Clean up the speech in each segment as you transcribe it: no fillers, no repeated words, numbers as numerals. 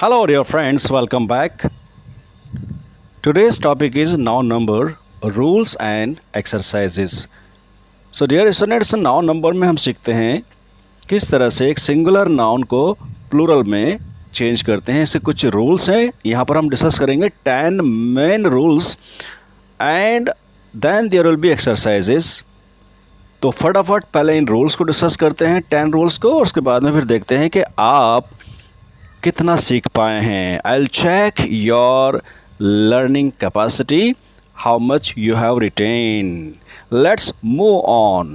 Hello, dear friends, welcome back. Today's topic is noun number, rules and exercises. So, dear students, noun number में हम सीखते हैं किस तरह से एक सिंगुलर नाउन को प्लूरल में चेंज करते हैं। इसके कुछ रूल्स हैं, यहाँ पर हम डिस्कस करेंगे 10 main rules and then there will be exercises. तो फटाफट पहले इन रूल्स को डिस्कस करते हैं, 10 रूल्स को, और उसके बाद में फिर देखते हैं कि आप कितना सीख पाए हैं। I'll check your learning capacity, how much you have retained. Let's move on.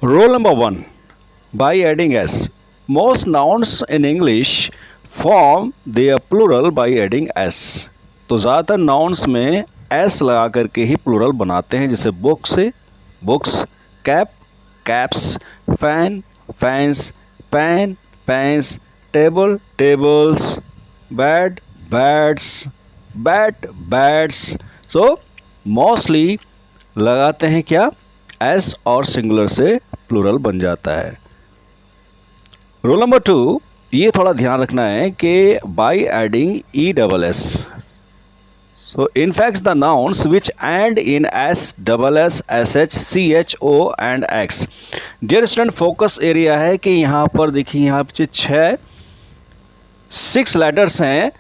Rule number 1. By adding s. Most nouns in English form their plural by adding s. तो ज़्यादातर nouns में s लगा करके ही plural बनाते हैं, जैसे book से books, cap, caps, fan, fans, pen, pens, table tables, bed beds, bat bats. So mostly लगाते हैं क्या, एस, और सिंगुलर से प्लूरल बन जाता है। रूल नंबर 2, ये थोड़ा ध्यान रखना है कि by adding E double S, so in fact the nouns which end in S double S S H C H O and X. Dear student, focus area है कि यहाँ पर देखिए, यहाँ पे 6 लेटर्स हैं,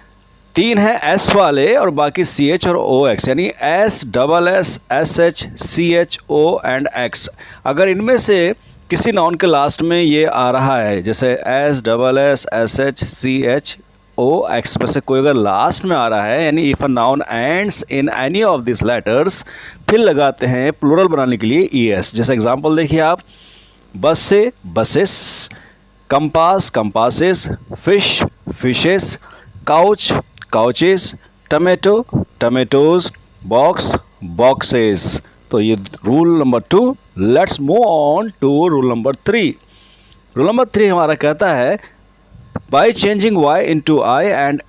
3 हैं एस वाले और बाकी सी एच और ओ एक्स, यानी S double S S H C H O and X. अगर इनमें से किसी नाउन के लास्ट में ये आ रहा है, जैसे S double S S H C H O X में से कोई अगर लास्ट में आ रहा है, यानी if a noun ends in any of this letters, फिर लगाते हैं प्लूरल बनाने के लिए ई एस। जैसे एग्जांपल देखिए आप, बस से buses, compass compasses, fish fishes, couch couches, tomato tomatoes, box boxes. तो ये rule number 2। Let's move on to rule number 3। Rule number 3 हमारा कहता है by changing Y into I and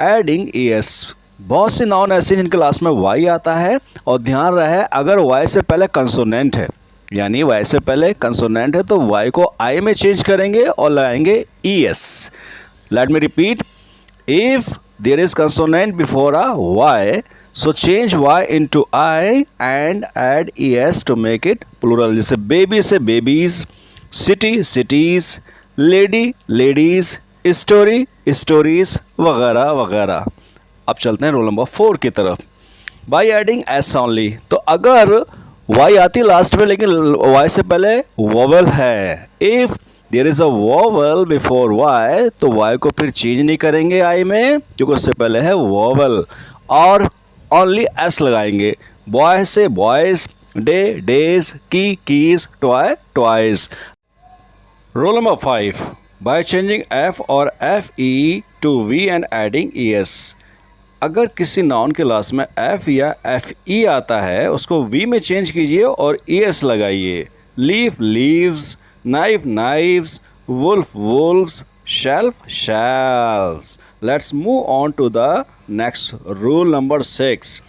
adding E S. बहुत से noun ऐसे जिनके last में वाई आता है, और ध्यान रहे अगर वाई से पहले कंसोनेंट है, यानी वाई से पहले कंसोनेंट है, तो वाई को आई में चेंज करेंगे और लगाएंगे E S. Let me repeat, if there is consonant before a Y, so change Y into I and add E S to make it plural. जैसे बेबी से babies, city cities, lady ladies, story stories, वगैरह वगैरह। अब चलते हैं rule number 4 की तरफ। By adding S only, तो अगर वाई आती लास्ट में लेकिन वाई से पहले वोवल है, if there is a vowel before Y, तो वाई को फिर चेंज नहीं करेंगे आई में, क्योंकि उससे पहले है वोवल, और ओनली एस लगाएंगे। बॉय से boys, day days, key keys, toy toys. Rule number 5, by changing f और f e to v and adding E s. अगर किसी नाउन के लास्ट में एफ या एफ ई आता है, उसको वी में चेंज कीजिए और ई एस लगाइए। Leaf leaves, knife knives, wolf wolves, shelf shelves. Let's move on to the next rule number 6,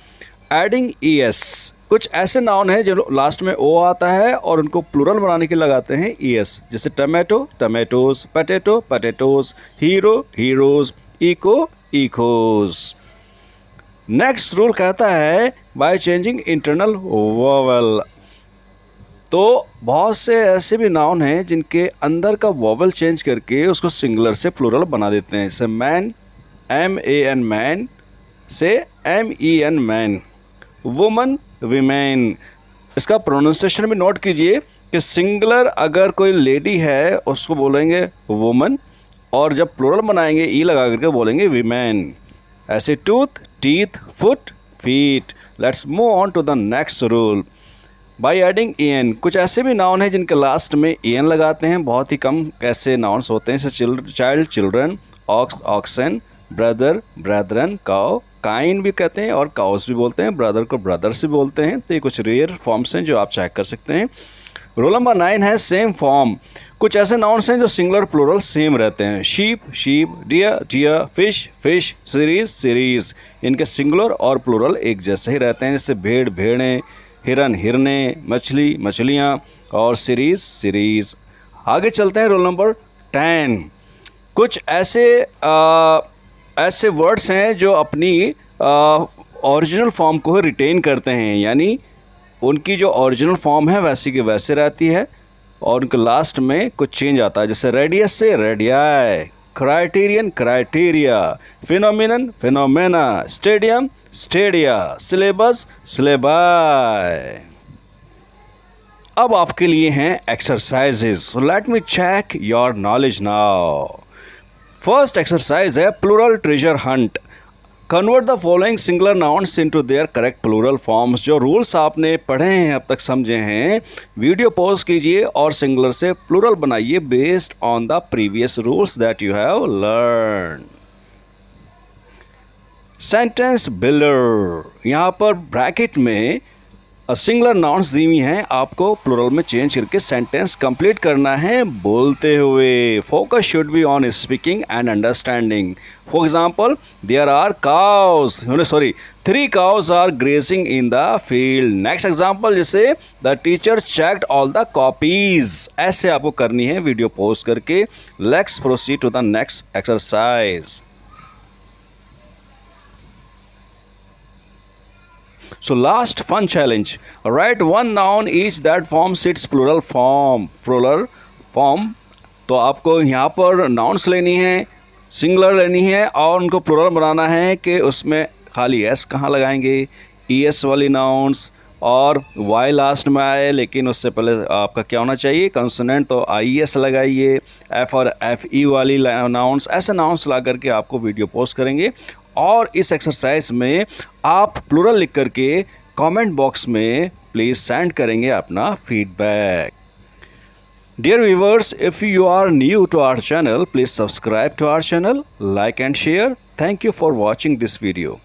adding E S. कुछ ऐसे नाउन हैं जो लास्ट में ओ आता है और उनको प्लूरल बनाने के लिए लगाते हैं ई एस, जैसे tomato tomatoes, potato potatoes, hero heroes, echo echoes. Next rule कहता है बाय चेंजिंग इंटरनल वोवल। तो बहुत से ऐसे भी नाउन हैं जिनके अंदर का वोवल चेंज करके उसको सिंगुलर से प्लूरल बना देते हैं, जैसे man, m a n man से m e n men, woman women. इसका प्रोनाउंसिएशन भी नोट कीजिए कि सिंगुलर अगर कोई लेडी है उसको बोलेंगे वुमन, और जब प्लूरल बनाएंगे ई लगा करके बोलेंगे वीमेन। ऐसे tooth teeth, foot feet. Let's move on to the next rule, by adding e n. कुछ ऐसे भी नाउन हैं जिनके लास्ट में ई एन लगाते हैं, बहुत ही कम ऐसे नाउन्स होते हैं, जैसे child children, ox oxen, brother brethren, cow kine भी कहते हैं और काउस भी बोलते हैं, ब्रदर को ब्रदर्स भी बोलते हैं। तो ये कुछ रेयर फॉर्म्स हैं जो आप चेक कर सकते हैं। रूल नंबर 9 है सेम फॉर्म। कुछ ऐसे नाउन्स हैं जो सिंगुलर प्लूरल सेम रहते हैं, sheep sheep, deer deer, fish fish, series series. इनके सिंगुलर और प्लूरल एक जैसे ही रहते हैं, जैसे भेड़ भेड़ें, हिरन हिरने, मछली मछलियाँ और सीरीज सीरीज। आगे चलते हैं रूल नंबर 10, कुछ ऐसे वर्ड्स हैं जो अपनी ओरिजिनल फॉर्म को रिटेन करते हैं, यानी उनकी जो ओरिजिनल फॉर्म है वैसी की वैसे रहती है और उनके लास्ट में कुछ चेंज आता है। जैसे रेडियस से radii, criterion criteria, phenomenon phenomena, stadium stadia, syllabus syllabi. अब आपके लिए हैं exercises. Let me check your knowledge now. First exercise है plural treasure hunt. Convert the following singular nouns into their correct plural forms. जो rules आपने पढ़े हैं, अब तक समझे हैं, वीडियो पॉज कीजिए और सिंगुलर से प्लूरल बनाइए based on the previous rules that you have learn. Sentence builder, यहाँ पर ब्रैकेट में सिंगुलर नाउन्स दी हुई हैं, आपको प्लूरल में चेंज करके सेंटेंस कंप्लीट करना है बोलते हुए। Focus should be on speaking and understanding. For example, there are cows, three cows are grazing in the field. Next example, जैसे the teacher checked all the copies. ऐसे आपको करनी है वीडियो पोस्ट करके। Let's proceed to the next exercise. So last fun challenge. Write one noun each that forms its plural form. Plural form. तो आपको यहाँ पर nouns लेनी है, singular लेनी है और उनको plural बनाना है कि उसमें खाली s कहाँ लगाएंगे, es वाली nouns और y लास्ट में आए, लेकिन उससे पहले आपका क्या होना चाहिए, कंसोनेंट, तो ies लगाइए। f और fe वाली nouns, ऐसे nouns ला करके आपको वीडियो पोस्ट करेंगे और इस एक्सरसाइज में आप प्लूरल लिख करके कमेंट बॉक्स में प्लीज़ सेंड करेंगे अपना feedback. Dear viewers, if you are new to our channel, please subscribe to our channel, like and share. Thank you for watching this video.